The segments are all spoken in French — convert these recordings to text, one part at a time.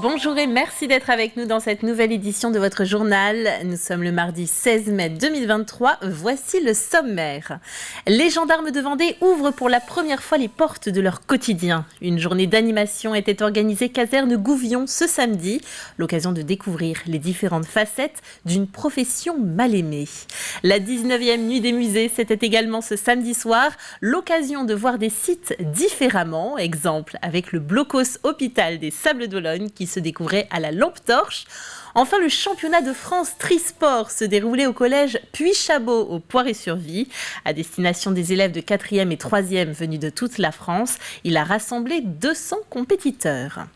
Bonjour et merci d'être avec nous dans cette nouvelle édition de votre journal. Nous sommes le mardi 16 mai 2023. Voici le sommaire. Les gendarmes de Vendée ouvrent pour la première fois les portes de leur quotidien. Une journée d'animation était organisée caserne Gouvion ce samedi. L'occasion de découvrir les différentes facettes d'une profession mal aimée. La 19e nuit des musées, c'était également ce samedi soir. L'occasion de voir des sites différemment. Exemple avec le Blocos Hôpital des Sables d'Olonne qui se découvrait à la lampe torche. Enfin, le championnat de France Trisport se déroulait au collège Puy-Chabot au Poiré-sur-Vie. À destination des élèves de 4e et 3e venus de toute la France, il a rassemblé 200 compétiteurs.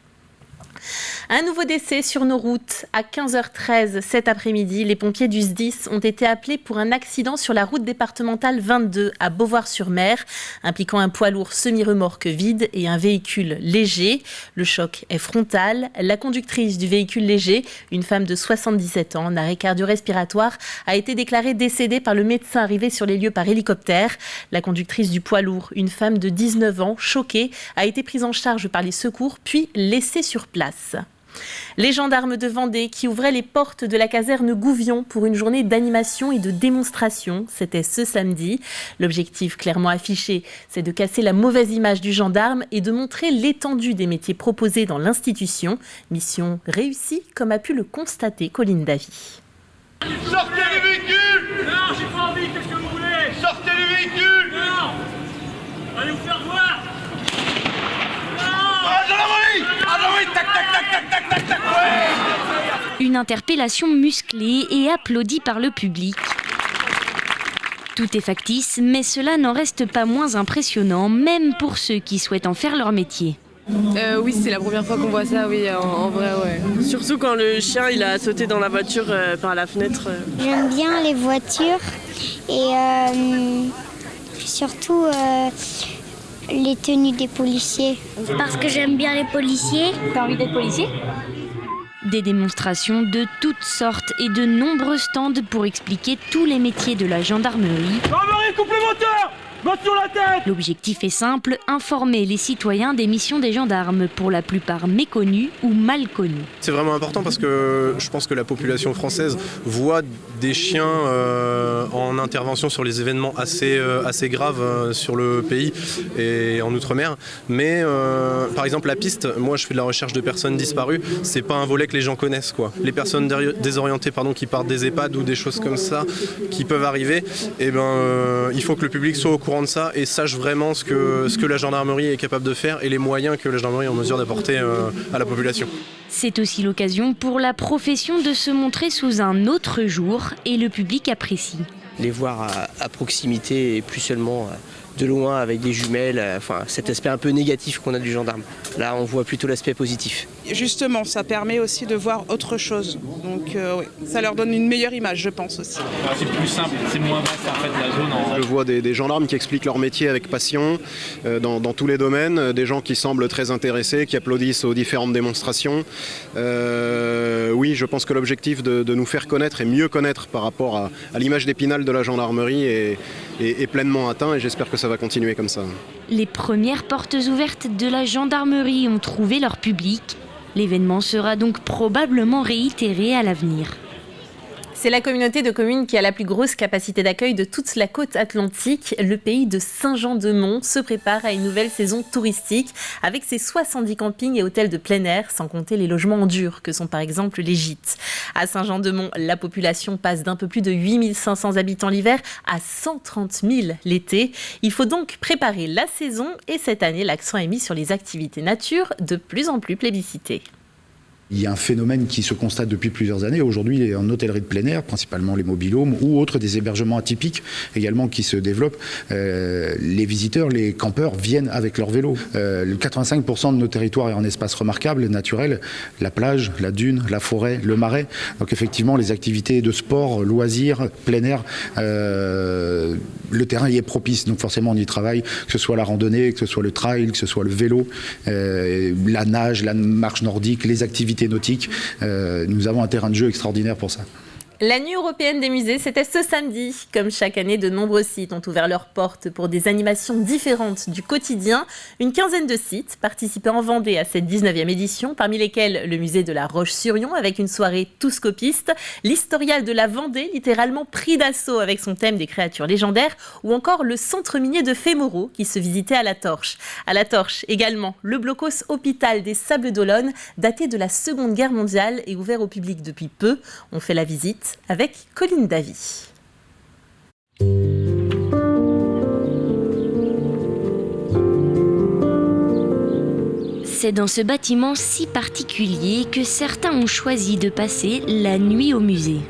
Un nouveau décès sur nos routes. À 15h13 cet après-midi, les pompiers du SDIS ont été appelés pour un accident sur la route départementale 22 à Beauvoir-sur-Mer, impliquant un poids lourd semi-remorque vide et un véhicule léger. Le choc est frontal. La conductrice du véhicule léger, une femme de 77 ans, en arrêt cardio-respiratoire, a été déclarée décédée par le médecin arrivé sur les lieux par hélicoptère. La conductrice du poids lourd, une femme de 19 ans, choquée, a été prise en charge par les secours puis laissée sur place. Les gendarmes de Vendée qui ouvraient les portes de la caserne Gouvion pour une journée d'animation et de démonstration, c'était ce samedi. L'objectif clairement affiché, c'est de casser la mauvaise image du gendarme et de montrer l'étendue des métiers proposés dans l'institution. Mission réussie, comme a pu le constater Colline Davy. Sortez le véhicule! Non, j'ai pas envie, qu'est-ce que vous voulez? Sortez le véhicule! Non! Allez vous faire voir! Ah, gendarmerie, tac, tac, tac, tac, tac, tac, tac, ouais! Une interpellation musclée et applaudie par le public. Tout est factice, mais cela n'en reste pas moins impressionnant, même pour ceux qui souhaitent en faire leur métier. Oui, c'est la première fois qu'on voit ça, oui, en vrai, ouais. Surtout quand le chien, il a sauté dans la voiture par la fenêtre. J'aime bien les voitures et surtout les tenues des policiers. Parce que j'aime bien les policiers. T'as envie d'être policier ? Des démonstrations de toutes sortes et de nombreux stands pour expliquer tous les métiers de la gendarmerie. Gendarmerie, coupe le moteur! Monte sur la tête! L'objectif est simple, informer les citoyens des missions des gendarmes, pour la plupart méconnues ou mal connues. C'est vraiment important parce que je pense que la population française voit des chiens en intervention sur les événements assez graves sur le pays et en Outre-mer. Mais par exemple la piste, moi je fais de la recherche de personnes disparues, c'est pas un volet que les gens connaissent, quoi. Les personnes désorientées qui partent des EHPAD ou des choses comme ça qui peuvent arriver, il faut que le public soit au courant de ça et sache vraiment ce que la gendarmerie est capable de faire et les moyens que la gendarmerie est en mesure d'apporter à la population. C'est aussi l'occasion pour la profession de se montrer sous un autre jour et le public apprécie. Les voir à proximité et plus seulement de loin avec des jumelles, cet aspect un peu négatif qu'on a du gendarme. Là, on voit plutôt l'aspect positif. Justement, ça permet aussi de voir autre chose. Donc, oui, ça leur donne une meilleure image, je pense aussi. C'est plus simple, c'est moins vaste en fait la zone. Je vois des gendarmes qui expliquent leur métier avec passion dans tous les domaines, des gens qui semblent très intéressés, qui applaudissent aux différentes démonstrations. Oui, je pense que l'objectif de nous faire connaître et mieux connaître par rapport à l'image d'Épinal de la gendarmerie est pleinement atteint et j'espère que ça va continuer comme ça. Les premières portes ouvertes de la gendarmerie ont trouvé leur public. L'événement sera donc probablement réitéré à l'avenir. C'est la communauté de communes qui a la plus grosse capacité d'accueil de toute la côte atlantique. Le pays de Saint-Jean-de-Mont se prépare à une nouvelle saison touristique avec ses 70 campings et hôtels de plein air, sans compter les logements en dur que sont par exemple les gîtes. À Saint-Jean-de-Mont, la population passe d'un peu plus de 8500 habitants l'hiver à 130 000 l'été. Il faut donc préparer la saison et cette année, l'accent est mis sur les activités nature de plus en plus plébiscitées. Il y a un phénomène qui se constate depuis plusieurs années. Aujourd'hui, en hôtellerie de plein air, principalement les mobil-homes ou autres, des hébergements atypiques également qui se développent. Les visiteurs, les campeurs viennent avec leur vélo. 85% de nos territoires est en espace remarquable, naturel. La plage, la dune, la forêt, le marais. Donc effectivement, les activités de sport, loisirs, plein air, le terrain y est propice. Donc forcément, on y travaille, que ce soit la randonnée, que ce soit le trail, que ce soit le vélo, la nage, la marche nordique, les activités nautiques. Nous avons un terrain de jeu extraordinaire pour ça. La nuit européenne des musées, c'était ce samedi. Comme chaque année, de nombreux sites ont ouvert leurs portes pour des animations différentes du quotidien. Une quinzaine de sites participaient en Vendée à cette 19e édition, parmi lesquels le musée de la Roche-sur-Yon avec une soirée tous scopistes, l'historial de la Vendée, littéralement pris d'assaut avec son thème des créatures légendaires, ou encore le centre minier de Fémoreau qui se visitait à la Torche. À la Torche également, le blocos hôpital des Sables d'Olonne, daté de la Seconde Guerre mondiale et ouvert au public depuis peu. On fait la visite avec Colline Davy. C'est dans ce bâtiment si particulier que certains ont choisi de passer la nuit au musée.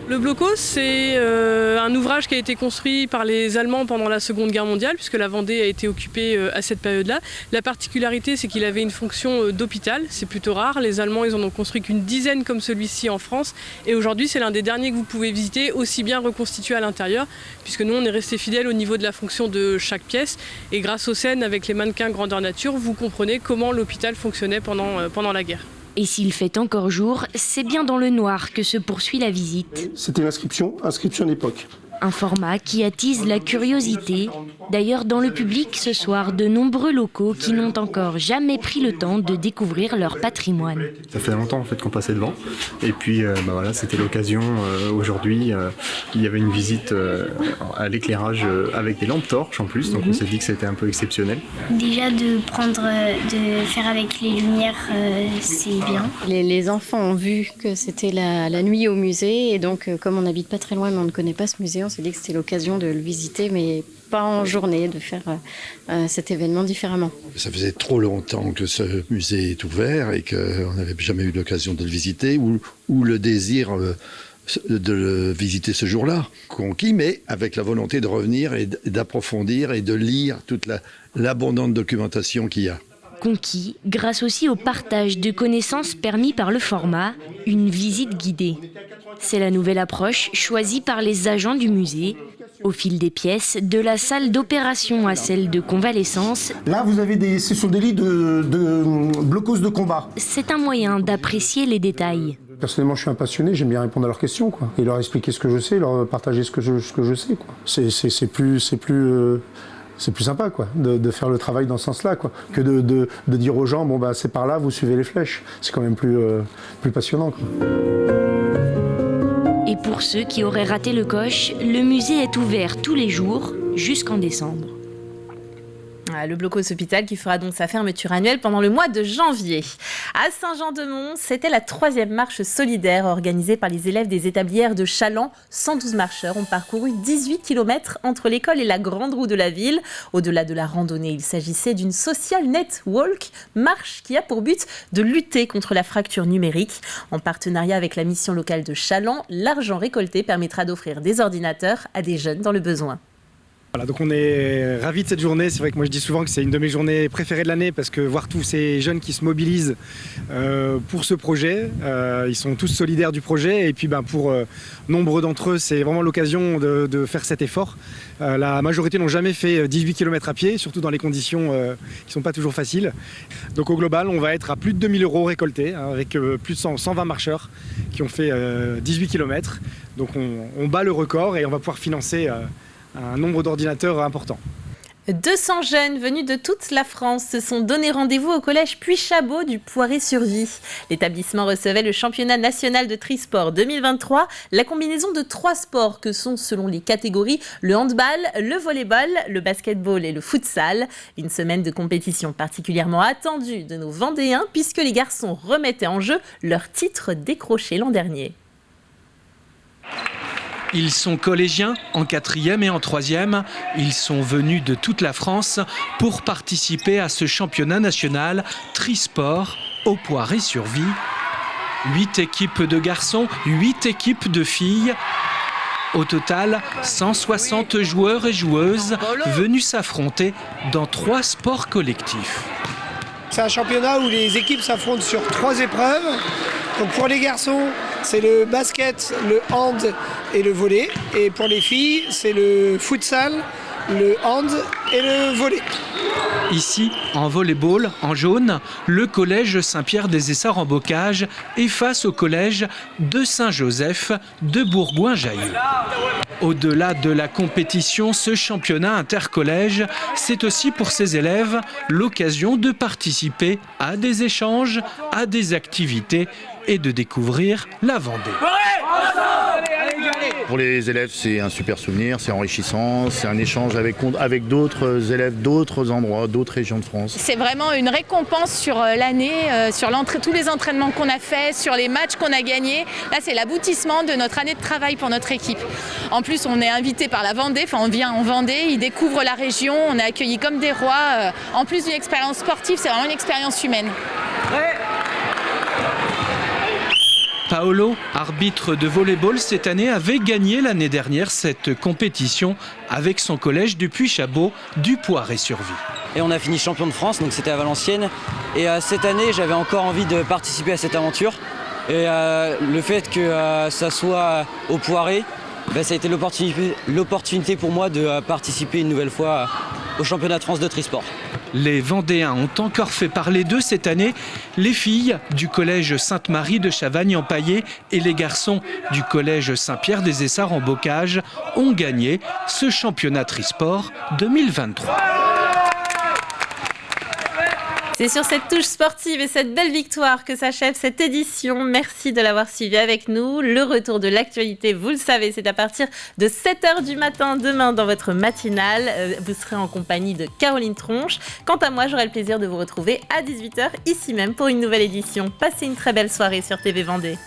Le blocos, c'est un ouvrage qui a été construit par les Allemands pendant la Seconde Guerre mondiale, puisque la Vendée a été occupée à cette période-là. La particularité, c'est qu'il avait une fonction d'hôpital, c'est plutôt rare. Les Allemands, ils en ont construit qu'une dizaine comme celui-ci en France. Et aujourd'hui, c'est l'un des derniers que vous pouvez visiter, aussi bien reconstitué à l'intérieur, puisque nous, on est resté fidèles au niveau de la fonction de chaque pièce. Et grâce aux scènes avec les mannequins grandeur nature, vous comprenez comment l'hôpital fonctionnait pendant la guerre. Et s'il fait encore jour, c'est bien dans le noir que se poursuit la visite. C'était l'inscription d'époque. Un format qui attise la curiosité. D'ailleurs, dans le public ce soir, de nombreux locaux qui n'ont encore jamais pris le temps de découvrir leur patrimoine. Ça fait longtemps en fait qu'on passait devant. Et puis voilà, c'était l'occasion aujourd'hui. Il y avait une visite à l'éclairage avec des lampes torches en plus, donc on s'est dit que c'était un peu exceptionnel. Déjà de faire avec les lumières, c'est bien. Les enfants ont vu que c'était la nuit au musée et donc comme on n'habite pas très loin mais on ne connaît pas ce musée, on s'est dit que c'était l'occasion de le visiter, mais pas en journée, de faire cet événement différemment. Ça faisait trop longtemps que ce musée est ouvert et qu'on n'avait jamais eu l'occasion de le visiter, ou le désir de le visiter ce jour-là, conquis, mais avec la volonté de revenir et d'approfondir et de lire toute l'abondante documentation qu'il y a. Conquis grâce aussi au partage de connaissances permis par le format, une visite guidée. C'est la nouvelle approche choisie par les agents du musée. Au fil des pièces, de la salle d'opération à celle de convalescence. Là, vous avez ce sont des lits de blocos de combat. C'est un moyen d'apprécier les détails. Personnellement, je suis un passionné, j'aime bien répondre à leurs questions, quoi. Et leur expliquer ce que je sais, leur partager ce que je sais, quoi. C'est plus sympa, quoi, de faire le travail dans ce sens-là, quoi, que de dire aux gens, bon bah c'est par là, vous suivez les flèches. C'est quand même plus passionnant, quoi. Et pour ceux qui auraient raté le coche, le musée est ouvert tous les jours jusqu'en décembre. Le blocos hôpital qui fera donc sa fermeture annuelle pendant le mois de janvier. À Saint-Jean-de-Mont, c'était la 3e marche solidaire organisée par les élèves des établières de Chaland. 112 marcheurs ont parcouru 18 km entre l'école et la grande roue de la ville. Au-delà de la randonnée, il s'agissait d'une social net walk, marche qui a pour but de lutter contre la fracture numérique. En partenariat avec la mission locale de Chaland, l'argent récolté permettra d'offrir des ordinateurs à des jeunes dans le besoin. Voilà, donc on est ravis de cette journée. C'est vrai que moi je dis souvent que c'est une de mes journées préférées de l'année parce que voir tous ces jeunes qui se mobilisent pour ce projet, ils sont tous solidaires du projet et puis pour nombre d'entre eux c'est vraiment l'occasion de faire cet effort. La majorité n'ont jamais fait 18 km à pied, surtout dans les conditions qui ne sont pas toujours faciles. Donc au global on va être à plus de 2000 € récoltés avec plus de 120 marcheurs qui ont fait 18 km. Donc on bat le record et on va pouvoir financer un nombre d'ordinateurs important. 200 jeunes venus de toute la France se sont donné rendez-vous au collège Puy-Chabot du Poiré-sur-Vie. L'établissement recevait le championnat national de trisport 2023, la combinaison de 3 sports que sont, selon les catégories, le handball, le volleyball, le basketball et le futsal. Une semaine de compétition particulièrement attendue de nos Vendéens puisque les garçons remettaient en jeu leur titre décroché l'an dernier. Ils sont collégiens en 4e et en 3e. Ils sont venus de toute la France pour participer à ce championnat national Trisport au Poiré-sur-Vie. 8 équipes de garçons, 8 équipes de filles. Au total, 160 joueurs et joueuses venus s'affronter dans 3 sports collectifs. C'est un championnat où les équipes s'affrontent sur 3 épreuves. Donc pour les garçons, c'est le basket, le hand et le volley. Et pour les filles, c'est le futsal, le hand et le volley. Ici, en volleyball, en jaune, le collège Saint-Pierre des Essarts en Bocage est face au collège de Saint-Joseph de Bourgoin-Jallieu. Au-delà de la compétition, ce championnat intercollège, c'est aussi pour ces élèves l'occasion de participer à des échanges, à des activités et de découvrir la Vendée. Pour les élèves, c'est un super souvenir, c'est enrichissant, c'est un échange avec d'autres élèves d'autres endroits, d'autres régions de France. C'est vraiment une récompense sur l'année, sur tous les entraînements qu'on a faits, sur les matchs qu'on a gagnés. Là, c'est l'aboutissement de notre année de travail pour notre équipe. En plus, on est invité par la Vendée, on vient en Vendée, ils découvrent la région, on est accueillis comme des rois. En plus d'une expérience sportive, c'est vraiment une expérience humaine. Paolo, arbitre de volleyball cette année, avait gagné l'année dernière cette compétition avec son collège du Puy-Chabot du Poiré-sur-Vie. Et on a fini champion de France, donc c'était à Valenciennes. Et cette année, j'avais encore envie de participer à cette aventure. Et le fait que ça soit au Poiré, ça a été l'opportunité pour moi de participer une nouvelle fois au championnat de France de trisport. Les Vendéens ont encore fait parler d'eux cette année. Les filles du collège Sainte-Marie de Chavagne-en-Paillé et les garçons du collège Saint-Pierre des Essarts en Bocage ont gagné ce championnat trisport 2023. C'est sur cette touche sportive et cette belle victoire que s'achève cette édition. Merci de l'avoir suivi avec nous. Le retour de l'actualité, vous le savez, c'est à partir de 7h du matin demain dans votre matinale. Vous serez en compagnie de Caroline Tronche. Quant à moi, j'aurai le plaisir de vous retrouver à 18h ici même pour une nouvelle édition. Passez une très belle soirée sur TV Vendée.